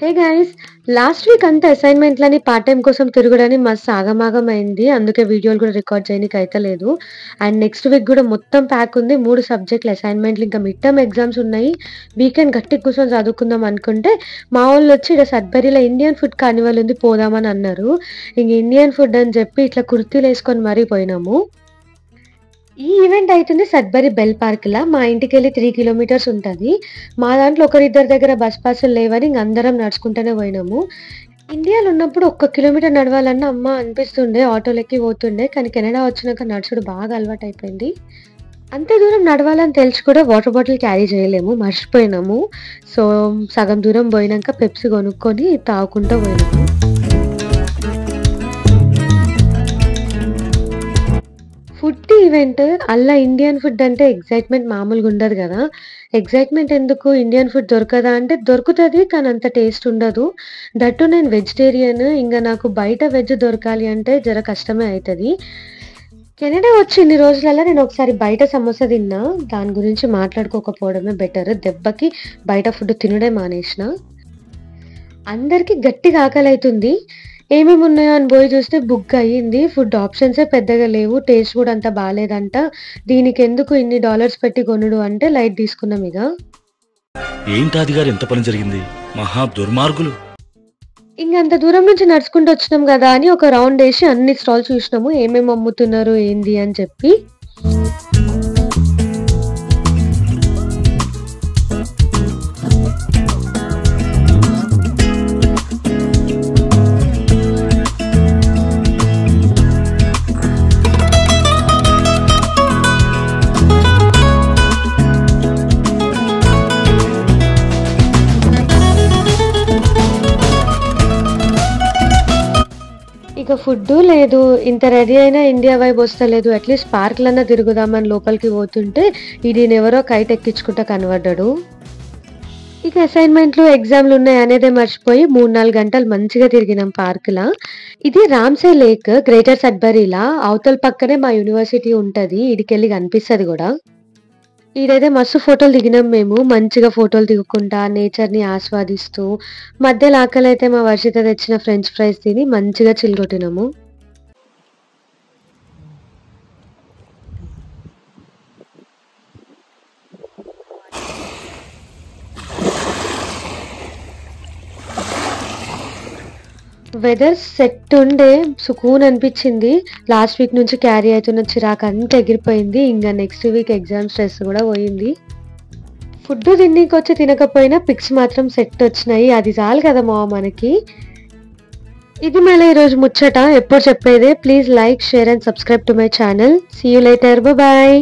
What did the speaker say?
Hey guys, last week అంతా అసైన్మెంట్లని part time కోసం తిరగడని మస్తు ఆగమాగం అయింది. అందుకే వీడియోలు కూడా రికార్డ్ చేయడానికి అయితే లేదు. అండ్ నెక్స్ట్ వీక్ కూడా మొత్తం ప్యాక్ ఉంది. 3 సబ్జెక్టులు అసైన్మెంట్లు, ఇంకా మిడ్ టర్మ్ ఎగ్జామ్స్ ఉన్నాయి. వీకెండ్ గట్టిగా కూర్చొని చదువుకుందాం అనుకుంటే మా వాళ్ళు వచ్చి ఇక్కడ సద్బరిలో ఇండియన్ ఫుడ్ కార్నివల్ ఉంది, పోదామని అన్నారు. ఇంక ఇండియన్ ఫుడ్ అని చెప్పి ఇట్లా కుర్తీలు వేసుకొని మరీ పోయినాము. ఈ ఈవెంట్ అవుతుంది సద్బరి బెల్ పార్క్‌లా. మా ఇంటికెళ్ళి 3 కిలోమీటర్స్ ఉంటది. మా దాంట్లో ఒకరిద్దరి దగ్గర బస్ పాసులు లేవని ఇంక అందరం నడుచుకుంటూనే పోయినాము. ఇండియాలో ఉన్నప్పుడు 1 కిలోమీటర్ నడవాలన్నా అమ్మా అనిపిస్తుండే, ఆటోలెక్కి పోతుండే. కానీ కెనడా వచ్చినాక నడుచుడు బాగా అలవాటయిపోయింది. అంత దూరం నడవాలని తెలిసి కూడా వాటర్ బాటిల్ క్యారీ చేయలేము, మర్చిపోయినాము. సో సగం దూరం పోయినాక పెప్సీ కొనుక్కొని తాగుకుంటూ పోయినాము. ఫుడ్ ఈవెంట్ అలా ఇండియన్ ఫుడ్ అంటే ఎగ్జైట్మెంట్ మామూలుగా ఉండదు కదా. ఎగ్జైట్మెంట్ ఎందుకు, ఇండియన్ ఫుడ్ దొరకదా అంటే దొరుకుతుంది, కానీ అంత టేస్ట్ ఉండదు. దట్టు నేను వెజిటేరియన్, ఇంకా నాకు బయట వెజ్ దొరకాలి అంటే జర కష్టమే అవుతుంది. కెనడా వచ్చి ఇన్ని రోజులలో నేను ఒకసారి బయట సమోసా తిన్నా. దాని గురించి మాట్లాడుకోకపోవడమే బెటర్. దెబ్బకి బయట ఫుడ్ తినడే మానేసిన. అందరికీ గట్టిగా ఆకలి అవుతుంది. ఏమేమి ఉన్నాయో అని పోయి చూస్తే బుక్ అయ్యింది. ఫుడ్ ఆప్షన్సే పెద్దగా లేవు, టేస్ట్ కూడా అంత బాగాలేదంట. దీనికి ఎందుకు ఇన్ని డాలర్స్ పెట్టి కొనుడు అంటే లైట్ తీసుకున్నాం. ఇక ఏంటాది గారు ఎంత పని జరిగింది, మహా దుర్మార్గులు. ఇంకంత దూరం నుంచి నడుచుకుంటూ వచ్చినాం కదా అని ఒక రౌండ్ వేసి అన్ని స్టాల్స్ చూసినాము, ఏమేమి అమ్ముతున్నారు ఏంది అని చెప్పి. ఇక ఫుడ్ లేదు, ఇంత రెడీ అయినా ఇండియా వైబ్ వస్తలేదు. అట్లీస్ట్ పార్క్లన్నా తిరుగుదామని లోపలికి పోతుంటే ఈయనెవరో కైట్ ఎక్కించుకుంటా కనబడ్డాడు. ఇక అసైన్మెంట్లు ఎగ్జామ్లు ఉన్నాయి అనేదే మర్చిపోయి 3-4 గంటలు మంచిగా తిరిగినాం పార్క్లా. ఇది రామ్సే లేక్, గ్రేటర్ సడ్బరీలా. అవతల పక్కనే మా యూనివర్సిటీ ఉంటది, ఈడికెళ్ళి కనిపిస్తుంది కూడా. ఈడైతే మస్తు ఫోటోలు దిగినాం మేము. మంచిగా ఫోటోలు దిగుకుంటా నేచర్ని ఆస్వాదిస్తూ, మధ్యలో ఆకలి అయితే మా వర్షిత తెచ్చిన ఫ్రెంచ్ ఫ్రైస్ తిని మంచిగా చిల్గొట్టినాము. వెదర్ సెట్ ఉండే, సుకూన్ అనిపించింది. లాస్ట్ వీక్ నుంచి క్యారీ అవుతున్న చిరాకు అంతా ఎగిరిపోయింది. ఇంకా నెక్స్ట్ వీక్ ఎగ్జామ్ స్ట్రెస్ కూడా పోయింది. ఫుడ్ తిన్నీకి వచ్చి తినకపోయినా పిక్స్ మాత్రం సెట్ వచ్చినాయి, అది చాలు కదా మా మనకి. ఇది మళ్ళీ ఈరోజు ముచ్చట, ఎప్పుడు చెప్పేదే. Please like, share and subscribe to my channel. See you later, bye.